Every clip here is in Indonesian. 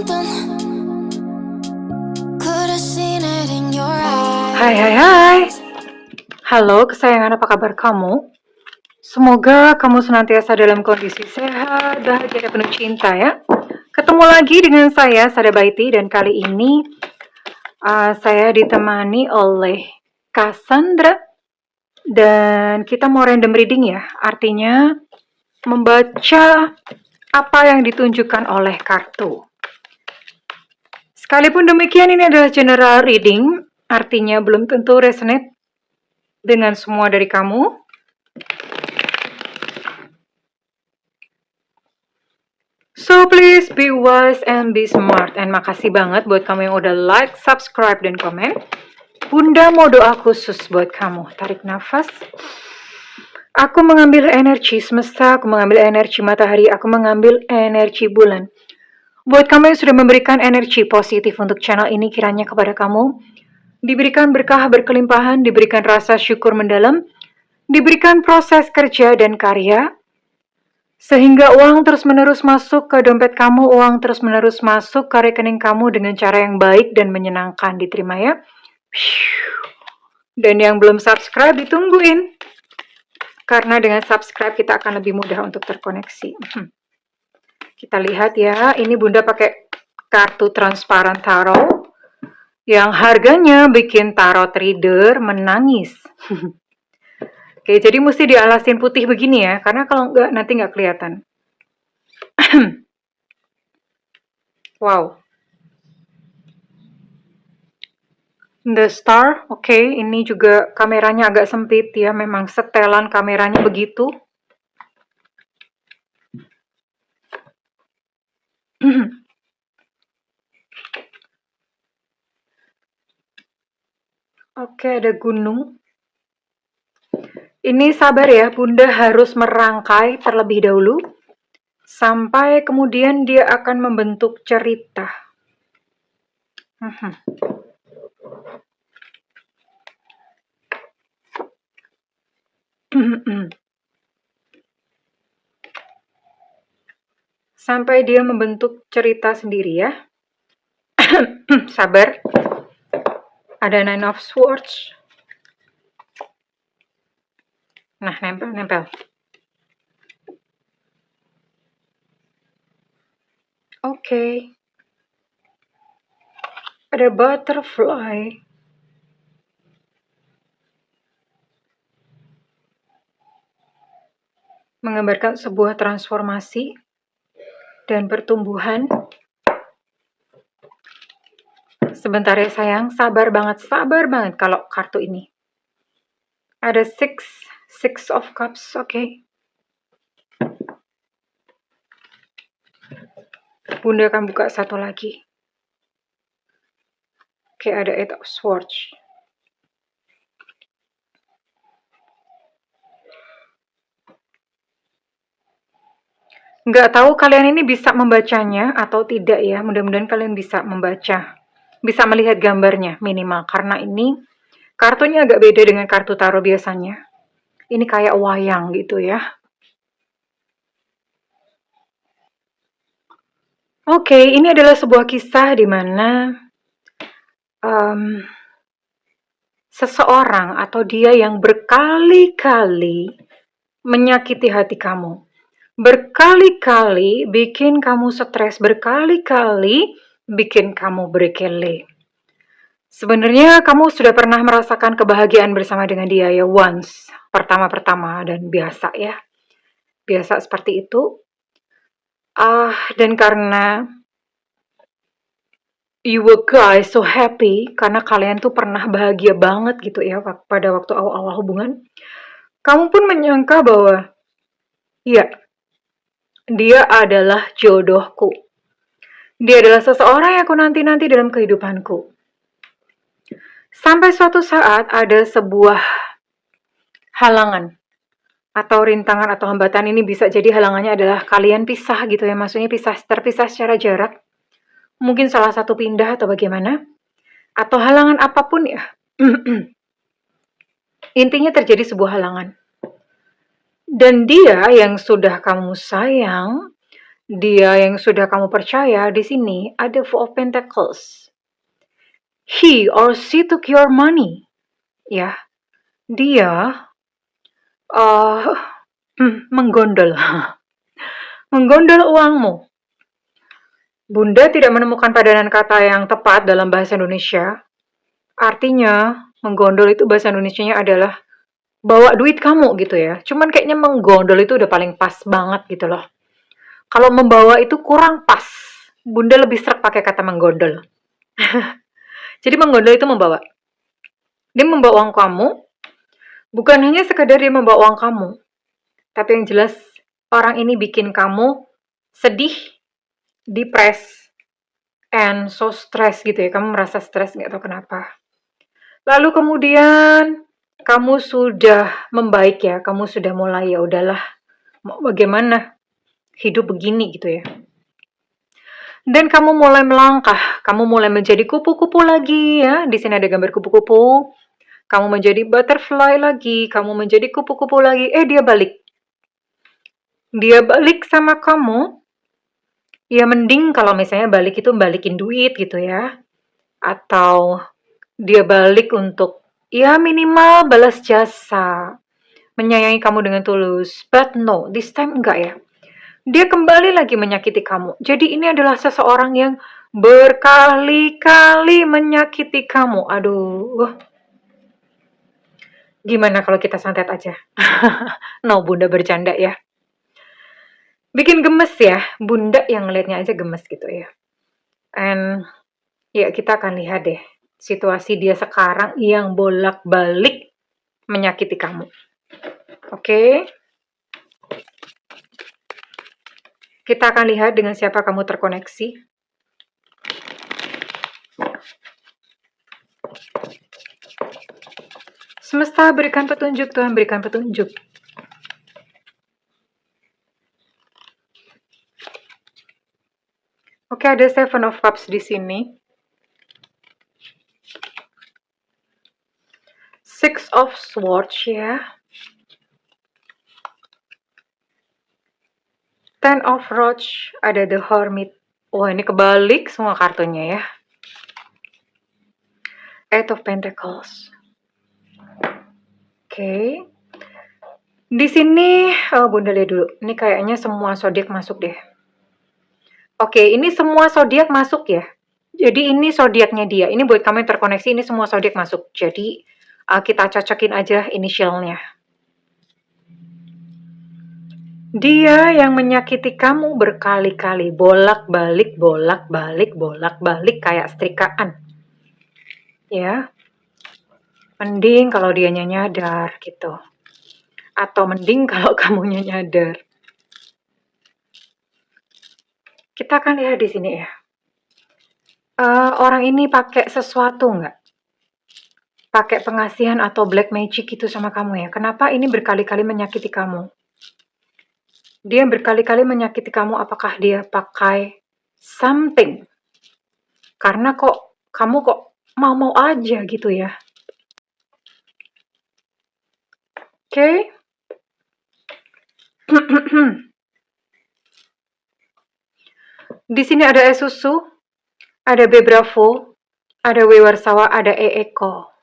something. Could have seen it in your Hai eyes. Halo kesayangan, apa kabar kamu? Semoga kamu senantiasa dalam kondisi sehat, bahagia, dan penuh cinta ya. Ketemu lagi dengan saya, Sada Baiti, dan kali ini saya ditemani oleh Cassandra. Dan kita mau random reading ya, artinya membaca apa yang ditunjukkan oleh kartu. Sekalipun demikian, ini adalah general reading, artinya belum tentu resonate dengan semua dari kamu. So please be wise and be smart. And makasih banget buat kamu yang udah like, subscribe, dan komen. Bunda mau doa khusus buat kamu. Tarik nafas. Aku mengambil energi semesta, aku mengambil energi matahari, aku mengambil energi bulan. Buat kamu yang sudah memberikan energi positif untuk channel ini, kiranya kepada kamu diberikan berkah berkelimpahan, diberikan rasa syukur mendalam, diberikan proses kerja dan karya, sehingga uang terus-menerus masuk ke dompet kamu, uang terus-menerus masuk ke rekening kamu dengan cara yang baik dan menyenangkan. Diterima ya. Dan yang belum subscribe ditungguin. Karena dengan subscribe kita akan lebih mudah untuk terkoneksi. Kita lihat ya, ini Bunda pakai kartu transparan tarot yang harganya bikin tarot reader menangis. Oke, jadi mesti dialasin putih begini ya, karena kalau enggak nanti nggak kelihatan. Wow. The Star, oke, ini juga kameranya agak sempit ya, memang setelan kameranya begitu. Oke, ada gunung. Ini sabar ya, Bunda harus merangkai terlebih dahulu, sampai kemudian dia akan membentuk cerita. Sampai dia membentuk cerita sendiri ya. Sabar. Ada Nine of Swords. Nah, nempel. Oke. Ada Butterfly. Menggambarkan sebuah transformasi dan pertumbuhan. Sebentar ya sayang, sabar banget kalau kartu ini. Ada Six of Cups, oke. Bunda akan buka satu lagi. Oke, ada Eight of Swords. Nggak tahu kalian ini bisa membacanya atau tidak ya. Mudah-mudahan kalian bisa membaca. Bisa melihat gambarnya minimal. Karena ini kartunya agak beda dengan kartu tarot biasanya. Ini kayak wayang gitu ya. Oke, ini adalah sebuah kisah di mana seseorang atau dia yang berkali-kali menyakiti hati kamu. Berkali-kali bikin kamu stres, berkali-kali bikin kamu berkele. Sebenarnya kamu sudah pernah merasakan kebahagiaan bersama dengan dia ya, once, pertama-pertama, dan biasa ya. Biasa seperti itu. Dan karena you were guys so happy, karena kalian tuh pernah bahagia banget gitu ya pada waktu awal-awal hubungan, kamu pun menyangka bahwa ya, dia adalah jodohku. Dia adalah seseorang yang aku nanti-nanti dalam kehidupanku. Sampai suatu saat ada sebuah halangan atau rintangan atau hambatan. Ini bisa jadi halangannya adalah kalian pisah gitu ya, maksudnya terpisah secara jarak. Mungkin salah satu pindah atau bagaimana. Atau halangan apapun ya. Intinya terjadi sebuah halangan. Dan dia yang sudah kamu sayang, Dia yang sudah kamu percaya di sini ada Four of Pentacles. He or she took your money. Ya, dia uh, menggondol. Menggondol uangmu. Bunda tidak menemukan padanan kata yang tepat dalam bahasa Indonesia. Artinya, menggondol itu bahasa Indonesianya adalah bawa duit kamu gitu ya. Cuman kayaknya menggondol itu udah paling pas banget gitu loh. Kalau membawa itu kurang pas. Bunda lebih serak pakai kata menggondol. Jadi menggondol itu membawa. Dia membawa uang kamu, bukan hanya sekedar dia membawa uang kamu, tapi yang jelas orang ini bikin kamu sedih, depres, and so stress gitu ya. Kamu merasa stres nggak tahu kenapa. Lalu kemudian kamu sudah membaik ya, kamu sudah mulai ya udahlah, mau bagaimana hidup begini gitu ya. Dan kamu mulai melangkah, kamu mulai menjadi kupu-kupu lagi ya. Di sini ada gambar kupu-kupu. Kamu menjadi butterfly lagi, kamu menjadi kupu-kupu lagi. Dia balik. Dia balik sama kamu. Ya mending kalau misalnya balik itu balikin duit gitu ya. Atau dia balik untuk ya minimal balas jasa. Menyayangi kamu dengan tulus. But no, this time enggak ya. Dia kembali lagi menyakiti kamu. Jadi ini adalah seseorang yang berkali-kali menyakiti kamu. Aduh. Gimana kalau kita santet aja? No, Bunda bercanda ya. Bikin gemes ya. Bunda yang ngeliatnya aja gemes gitu ya. And ya kita akan lihat deh. Situasi dia sekarang yang bolak-balik menyakiti kamu. Oke? Kita akan lihat dengan siapa kamu terkoneksi. Semesta berikan petunjuk, Tuhan berikan petunjuk. Oke, ada Seven of Cups di sini. Six of Swords ya. Ten of Roach, ada The Hermit. Wah, ini kebalik semua kartunya ya. Eight of Pentacles. Oke. Di sini, Bunda lihat dulu. Ini kayaknya semua zodiak masuk deh. Oke, ini semua zodiak masuk ya. Jadi ini zodiaknya dia. Ini buat kamu yang terkoneksi, ini semua zodiak masuk. Jadi kita cocokin aja inisialnya. Dia yang menyakiti kamu berkali-kali, bolak-balik, bolak-balik, bolak-balik kayak setrikaan. Ya. Mending kalau dianya nyadar gitu. Atau mending kalau kamunya nyadar. Kita akan lihat di sini ya. Orang ini pakai sesuatu nggak? Pakai pengasihan atau black magic gitu sama kamu ya. Kenapa ini berkali-kali menyakiti kamu? Dia berkali-kali menyakiti kamu, apakah dia pakai something? Karena kok kamu kok mau-mau aja gitu ya. Oke. Di sini ada Esusu, ada B Bravo, ada W Warsawa, ada E Eko,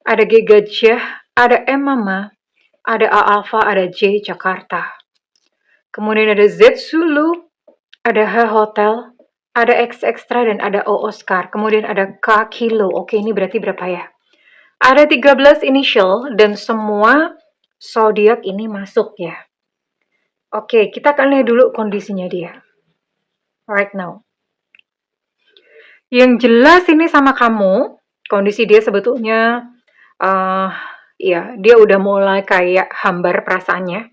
ada G Gajah, ada M Mama, ada A Alpha, ada J Jakarta. Kemudian ada Z Zulu, ada H Hotel, ada X Extra, dan ada O Oscar. Kemudian ada K Kilo. Oke, ini berarti berapa ya? Ada 13 initial dan semua zodiak ini masuk ya. Oke, kita akan lihat dulu kondisinya dia. Right now. Yang jelas ini sama kamu, kondisi dia sebetulnya, ya dia udah mulai kayak hambar perasaannya.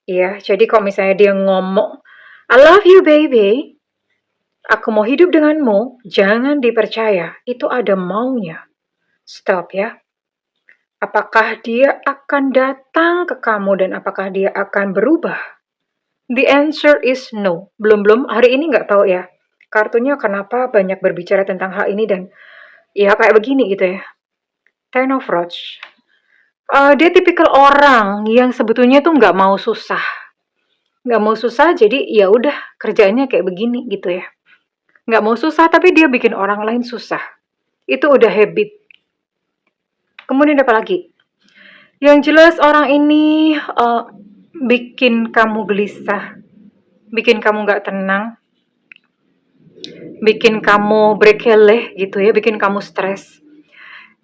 Ya, jadi kalau misalnya dia ngomong, I love you baby, aku mau hidup denganmu, jangan dipercaya, itu ada maunya. Stop ya. Apakah dia akan datang ke kamu dan apakah dia akan berubah? The answer is no. Belum hari ini nggak tahu ya. Kartunya kenapa banyak berbicara tentang hal ini dan ya kayak begini gitu ya. Ten of Roach. Dia tipikal orang yang sebetulnya tuh nggak mau susah. nggak mau susah, jadi ya udah kerjaannya kayak begini gitu ya. Nggak mau susah, tapi dia bikin orang lain susah. Itu udah habit. Kemudian apa lagi? Yang jelas orang ini bikin kamu gelisah, bikin kamu nggak tenang, bikin kamu berkeleh gitu ya, bikin kamu stres.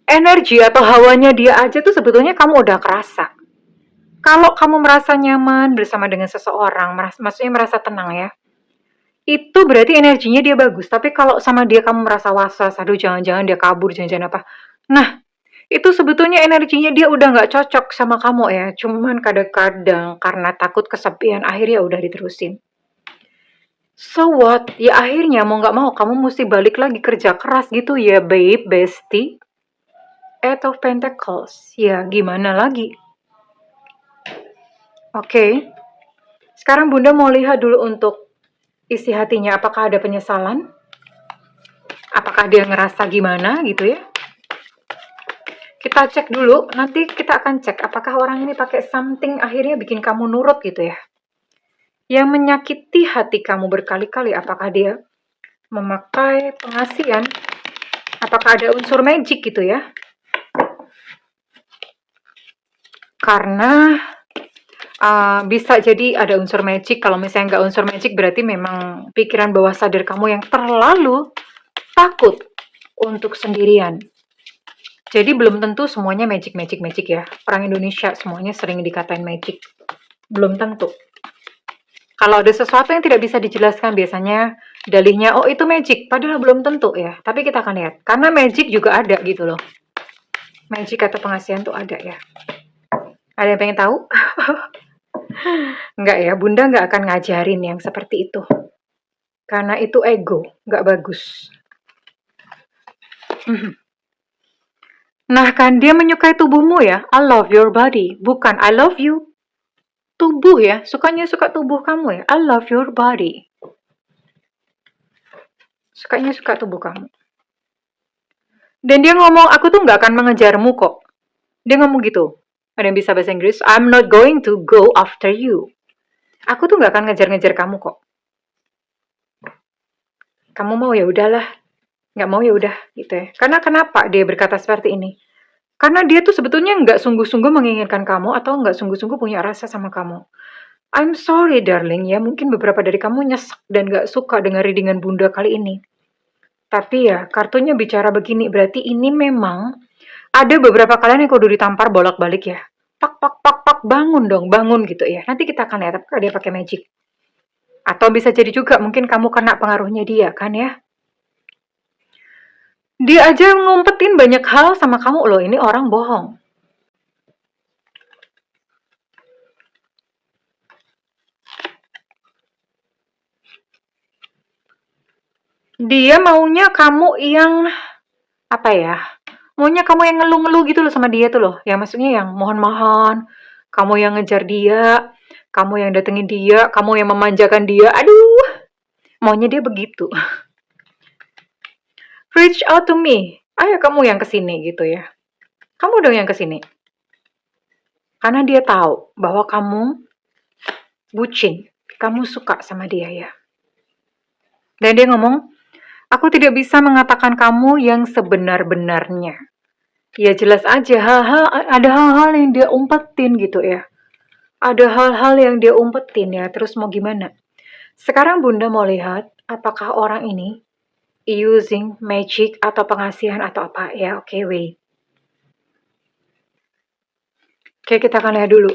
Energi atau hawanya dia aja tuh sebetulnya kamu udah kerasa. Kalau kamu merasa nyaman bersama dengan seseorang, maksudnya merasa tenang ya, itu berarti energinya dia bagus. Tapi kalau sama dia kamu merasa was-was, aduh jangan-jangan dia kabur, jangan-jangan apa. Nah, itu sebetulnya energinya dia udah nggak cocok sama kamu ya. Cuman kadang-kadang karena takut kesepian, akhirnya udah diterusin. So what? Ya akhirnya mau nggak mau kamu mesti balik lagi kerja keras gitu ya, babe, bestie. Eight of Pentacles. Ya, gimana lagi? Oke. Sekarang Bunda mau lihat dulu untuk isi hatinya. Apakah ada penyesalan? Apakah dia ngerasa gimana gitu ya? Kita cek dulu. Nanti kita akan cek apakah orang ini pakai something akhirnya bikin kamu nurut gitu ya. Yang menyakiti hati kamu berkali-kali. Apakah dia memakai pengasihan? Apakah ada unsur magic gitu ya? Karena bisa jadi ada unsur magic. Kalau misalnya nggak unsur magic berarti memang pikiran bawah sadar kamu yang terlalu takut untuk sendirian. Jadi belum tentu semuanya magic ya. Orang Indonesia semuanya sering dikatain magic. Belum tentu. Kalau ada sesuatu yang tidak bisa dijelaskan biasanya dalihnya, oh itu magic. Padahal belum tentu ya. Tapi kita akan lihat. Karena magic juga ada gitu loh. Magic atau pengasihan tuh ada ya. Ada yang pengen tahu? Enggak ya, Bunda nggak akan ngajarin yang seperti itu. Karena itu ego, nggak bagus. Nah kan dia menyukai tubuhmu ya, I love your body, bukan I love you. Tubuh ya, sukanya suka tubuh kamu ya, I love your body. Sukanya suka tubuh kamu. Dan dia ngomong, aku tuh nggak akan mengejarmu kok. Dia ngomong gitu. Ada yang bisa bahasa Inggris, I'm not going to go after you. Aku tuh nggak akan ngejar-ngejar kamu kok. Kamu mau ya udahlah, nggak mau ya udah gitu ya. Karena kenapa dia berkata seperti ini? Karena dia tuh sebetulnya nggak sungguh-sungguh menginginkan kamu atau nggak sungguh-sungguh punya rasa sama kamu. I'm sorry darling ya, mungkin beberapa dari kamu nyesek dan nggak suka dengan readingan Bunda kali ini. Tapi ya, kartunya bicara begini, berarti ini memang ada beberapa kalian yang kudu ditampar bolak-balik ya. Pak, pak, pak, pak, bangun dong, bangun gitu ya. Nanti kita akan lihat apakah dia pakai magic. Atau bisa jadi juga mungkin kamu kena pengaruhnya dia kan ya. Dia aja ngumpetin banyak hal sama kamu loh, ini orang bohong. Dia maunya kamu yang apa ya? Maunya kamu yang ngeluh-ngeluh gitu loh sama dia tuh loh. Ya maksudnya yang mohon-mohon, kamu yang ngejar dia, kamu yang datengin dia, kamu yang memanjakan dia. Aduh, maunya dia begitu. Reach out to me. Ayo kamu yang kesini gitu ya. Kamu dong yang kesini. Karena dia tahu bahwa kamu bucin. Kamu suka sama dia ya. Dan dia ngomong, aku tidak bisa mengatakan kamu yang sebenar-benarnya. Ya jelas aja, ada hal-hal yang dia umpetin gitu ya. Ada hal-hal yang dia umpetin ya, terus mau gimana? Sekarang Bunda mau lihat, apakah orang ini using magic atau pengasihan atau apa ya? Oke, wait. Oke, kita akan lihat dulu.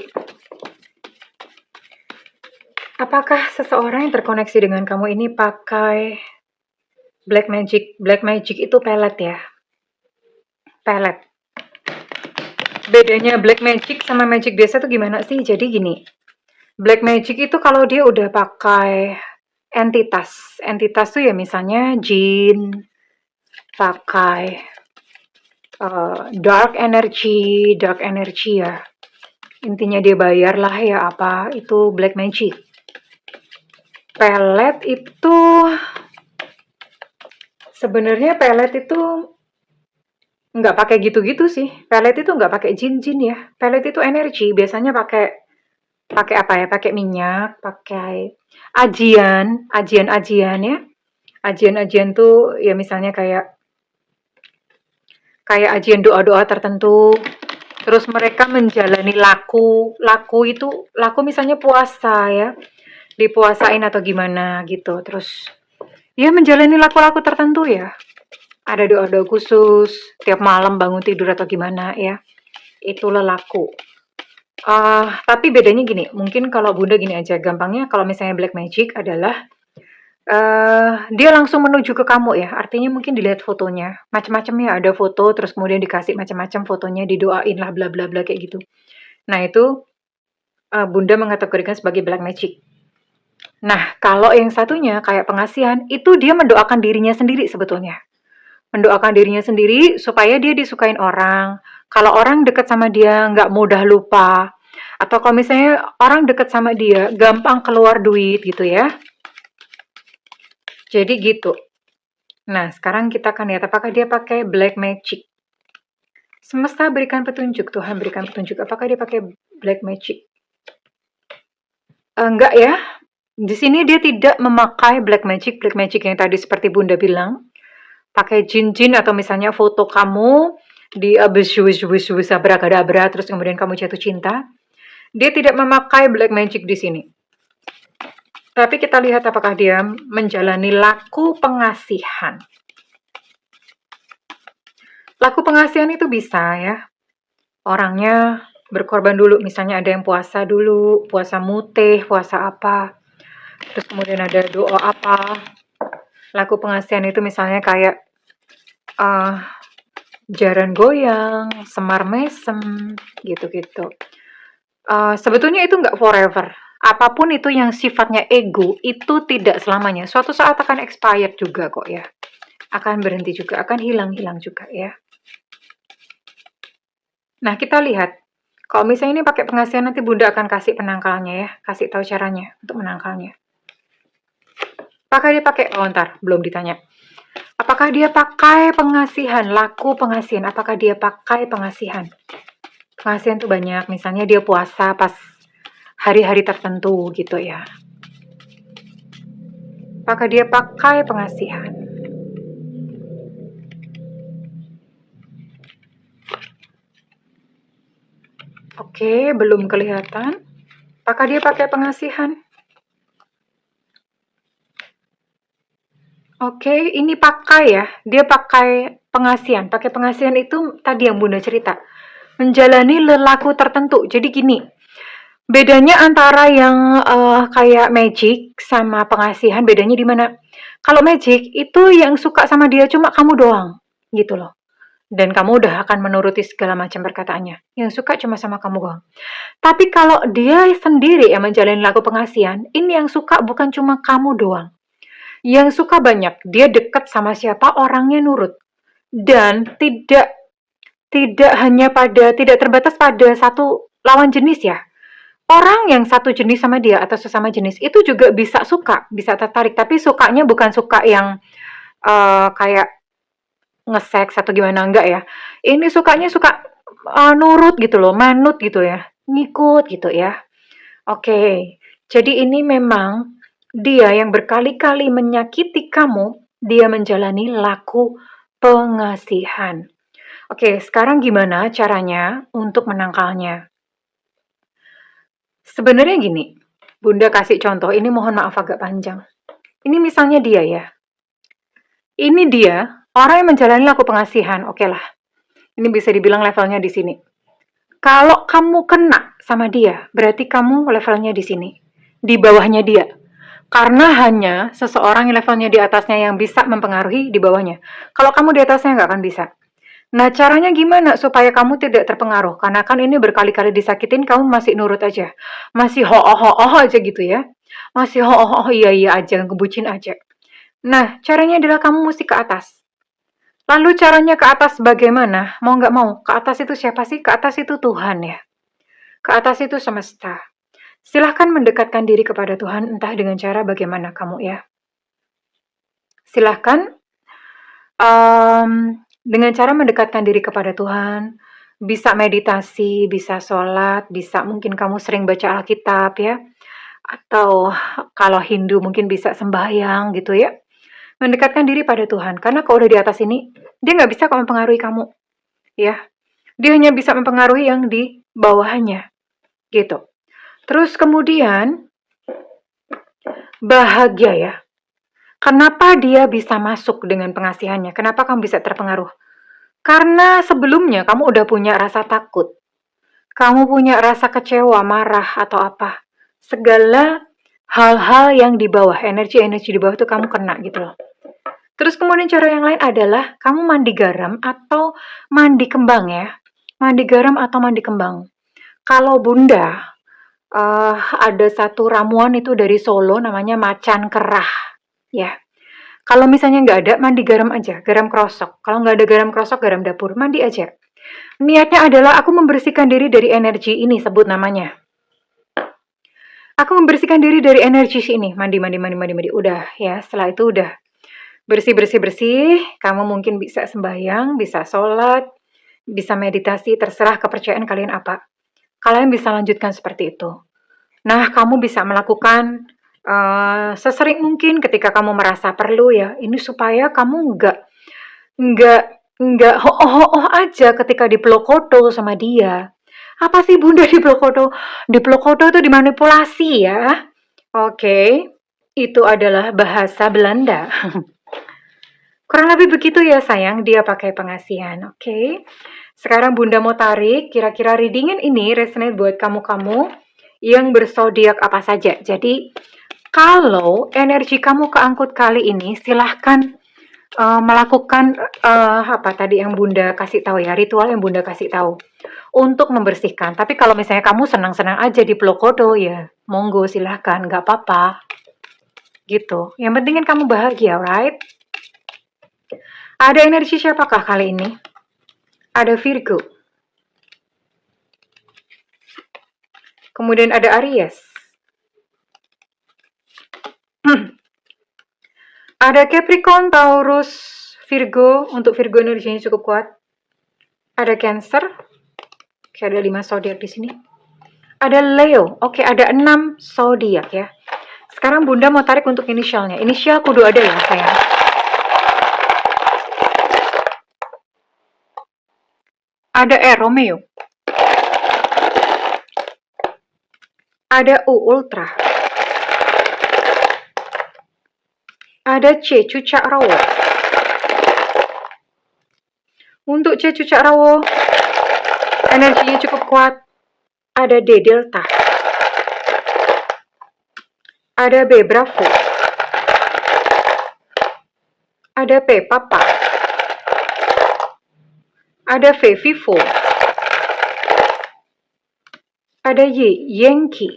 Apakah seseorang yang terkoneksi dengan kamu ini pakai black magic? Black magic itu pelet ya. Pelet. Bedanya black magic sama magic biasa tuh gimana sih? Jadi gini. Black magic itu kalau dia udah pakai entitas. Entitas tuh ya misalnya jin, pakai dark energy ya. Intinya dia bayar lah ya apa, itu black magic. Pelet itu sebenarnya pelet itu nggak pakai gitu-gitu sih. Pelet itu nggak pakai jin-jin ya. Pelet itu energi, biasanya pakai Pakai apa ya? Pakai minyak, pakai ajian ya. Ajian-ajian tuh ya misalnya kayak kayak ajian doa-doa tertentu. Terus mereka menjalani laku, laku misalnya puasa ya, dipuasain atau gimana gitu. Terus ya menjalani laku-laku tertentu ya. Ada doa-doa khusus tiap malam bangun tidur atau gimana ya. Itu lelaku. Tapi bedanya gini, mungkin kalau Bunda gini aja, gampangnya kalau misalnya black magic adalah dia langsung menuju ke kamu ya, artinya mungkin dilihat fotonya, macam-macam ya, ada foto terus kemudian dikasih macam-macam fotonya, didoain lah bla bla bla kayak gitu. Nah itu Bunda mengategorikan sebagai black magic. Nah kalau yang satunya kayak pengasihan, itu dia mendoakan dirinya sendiri sebetulnya. Mendoakan dirinya sendiri supaya dia disukain orang. Kalau orang deket sama dia nggak mudah lupa. Atau kalau misalnya orang deket sama dia gampang keluar duit gitu ya. Jadi gitu. Nah, sekarang kita akan lihat apakah dia pakai black magic. Semesta berikan petunjuk, Tuhan berikan petunjuk. Apakah dia pakai black magic? Enggak ya. Di sini dia tidak memakai black magic yang tadi seperti Bunda bilang. Pakai jin-jin atau misalnya foto kamu di abrakadabra terus kemudian kamu jatuh cinta. Dia tidak memakai black magic di sini. Tapi kita lihat apakah dia menjalani laku pengasihan. Laku pengasihan itu bisa ya. Orangnya berkorban dulu, misalnya ada yang puasa dulu, puasa mutih, puasa apa. Terus kemudian ada doa apa. Laku pengasihan itu misalnya kayak jaran goyang, semar mesem, gitu-gitu. Sebetulnya itu nggak forever. Apapun itu yang sifatnya ego, itu tidak selamanya. Suatu saat akan expired juga kok ya. Akan berhenti juga, akan hilang-hilang juga ya. Nah, kita lihat. Kalau misalnya ini pakai pengasihan, nanti Bunda akan kasih penangkalnya ya. Kasih tahu caranya untuk menangkalnya. Apakah dia pakai, belum ditanya. Apakah dia pakai pengasihan, laku pengasihan? Apakah dia pakai pengasihan? Pengasihan tuh banyak, misalnya dia puasa pas hari-hari tertentu gitu ya. Apakah dia pakai pengasihan? Oke, belum kelihatan. Apakah dia pakai pengasihan? Oke, ini pakai ya. Dia pakai pengasihan. Pakai pengasihan itu tadi yang Bunda cerita. Menjalani lelaku tertentu. Jadi gini, bedanya antara yang kayak magic sama pengasihan, bedanya di mana? Kalau magic itu yang suka sama dia cuma kamu doang, gitu loh. Dan kamu udah akan menuruti segala macam perkataannya. Yang suka cuma sama kamu doang. Tapi kalau dia sendiri yang menjalani laku pengasihan, ini yang suka bukan cuma kamu doang. Yang suka banyak, dia dekat sama siapa orangnya nurut. Dan tidak terbatas pada satu lawan jenis ya. Orang yang satu jenis sama dia atau sesama jenis itu juga bisa suka, bisa tertarik, tapi sukanya bukan suka yang kayak nge-seks atau gimana, enggak ya. Ini sukanya suka nurut gitu loh, manut gitu ya, ngikut gitu ya. Oke, jadi ini memang dia yang berkali-kali menyakiti kamu, dia menjalani laku pengasihan. Oke, sekarang gimana caranya untuk menangkalnya? Sebenarnya gini, Bunda kasih contoh, ini mohon maaf agak panjang. Ini misalnya dia ya. Ini dia, orang yang menjalani laku pengasihan, oke lah. Ini bisa dibilang levelnya di sini. Kalau kamu kena sama dia, berarti kamu levelnya di sini. Di bawahnya dia. Karena hanya seseorang yang levelnya di atasnya yang bisa mempengaruhi di bawahnya. Kalau kamu di atasnya nggak akan bisa. Nah, caranya gimana supaya kamu tidak terpengaruh? Karena kan ini berkali-kali disakitin, kamu masih nurut aja. Masih ho-oh aja gitu ya. Masih ho-oh iya aja, ngebucin aja. Nah, caranya adalah kamu mesti ke atas. Lalu caranya ke atas bagaimana? Mau nggak mau, ke atas itu siapa sih? Ke atas itu Tuhan ya. Ke atas itu semesta. Silahkan mendekatkan diri kepada Tuhan, entah dengan cara bagaimana kamu ya. Silahkan dengan cara mendekatkan diri kepada Tuhan, Bisa meditasi, bisa sholat, bisa mungkin kamu sering baca Alkitab ya, atau kalau Hindu mungkin bisa sembahyang gitu ya. Mendekatkan diri pada Tuhan, karena kalau udah di atas ini, dia nggak bisa kok mempengaruhi kamu, ya. Dia hanya bisa mempengaruhi yang di bawahnya, gitu. Terus kemudian, bahagia ya. Kenapa dia bisa masuk dengan pengasihannya? Kenapa kamu bisa terpengaruh? Karena sebelumnya kamu udah punya rasa takut. Kamu punya rasa kecewa, marah, atau apa. Segala hal-hal yang di bawah, energi-energi di bawah itu kamu kena gitu loh. Terus kemudian cara yang lain adalah kamu mandi garam atau mandi kembang ya. Mandi garam atau mandi kembang. Kalau Bunda, ada satu ramuan itu dari Solo namanya macan kerah. Ya, kalau misalnya nggak ada, mandi garam aja, garam krosok. Kalau nggak ada garam krosok, garam dapur, mandi aja. Niatnya adalah aku membersihkan diri dari energi ini, sebut namanya. Aku membersihkan diri dari energi sini, mandi. Udah ya, setelah itu udah bersih. Kamu mungkin bisa sembahyang, bisa sholat, bisa meditasi, terserah kepercayaan kalian apa. Kalian bisa lanjutkan seperti itu. Nah, kamu bisa melakukan sesering mungkin ketika kamu merasa perlu ya. Ini supaya kamu nggak ho-oh aja ketika dipeluk kodo sama dia. Apa sih Bunda dipeluk kodo? Dipeluk kodo itu dimanipulasi ya. Oke, itu adalah bahasa Belanda. Kurang lebih begitu ya sayang, dia pakai pengasihan. Oke. Sekarang Bunda mau tarik, kira-kira readingan ini resonate buat kamu-kamu yang berzodiak apa saja. Jadi, kalau energi kamu keangkut kali ini, silahkan melakukan apa tadi yang Bunda kasih tahu ya, ritual yang Bunda kasih tahu untuk membersihkan. Tapi kalau misalnya kamu senang-senang aja di Plokodo ya, monggo silahkan, nggak apa-apa. Gitu. Yang penting kan kamu bahagia, right? Ada energi siapakah kali ini? Ada Virgo. Kemudian ada Aries. Ada Capricorn, Taurus, Virgo. Untuk Virgo energinya cukup kuat. Ada Cancer. Oke, ada 5 zodiak di sini. Ada Leo. Oke, ada 6 zodiak ya. Sekarang Bunda mau tarik untuk inisialnya. Inisial kudu ada ya, sayang. Ada R, Romeo. Ada U, Ultra. Ada C, Cucak Rawo. Untuk C, Cucak Rawo, energinya cukup kuat. Ada D, Delta. Ada B, Bravo. Ada P, Papa. Ada V, Vivo. Ada Y, Yankee.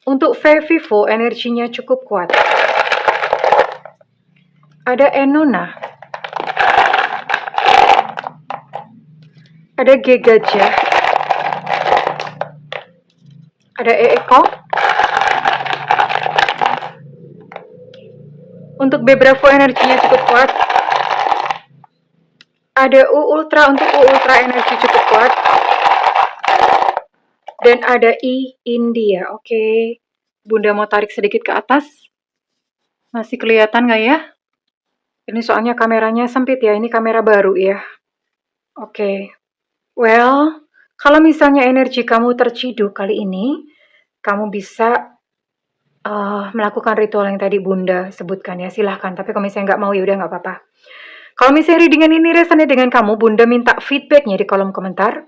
Untuk V, Vivo, energinya cukup kuat. Ada Enona. Ada G, Gajah. Ada E, Eko. Untuk B, Bravo, energinya cukup kuat. Ada U, Ultra. Untuk U, Ultra, energi cukup kuat. Dan ada I, India. Oke. Bunda mau tarik sedikit ke atas. Masih kelihatan nggak ya? Ini soalnya kameranya sempit ya. Ini kamera baru ya. Oke. Well, kalau misalnya energi kamu terciduk kali ini, kamu bisa melakukan ritual yang tadi Bunda sebutkan ya. Silahkan. Tapi kalau misalnya nggak mau ya udah nggak apa-apa. Kalau misalnya readingan ini resonate dengan kamu, Bunda minta feedbacknya di kolom komentar.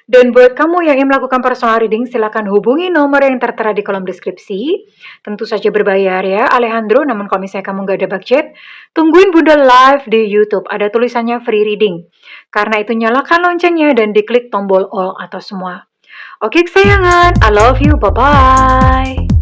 Dan buat kamu yang ingin melakukan personal reading, silakan hubungi nomor yang tertera di kolom deskripsi. Tentu saja berbayar ya, Alejandro. Namun kalau misalnya kamu nggak ada budget, tungguin Bunda live di YouTube. Ada tulisannya free reading. Karena itu nyalakan loncengnya dan diklik tombol all atau semua. Oke kesayangan, I love you, bye-bye.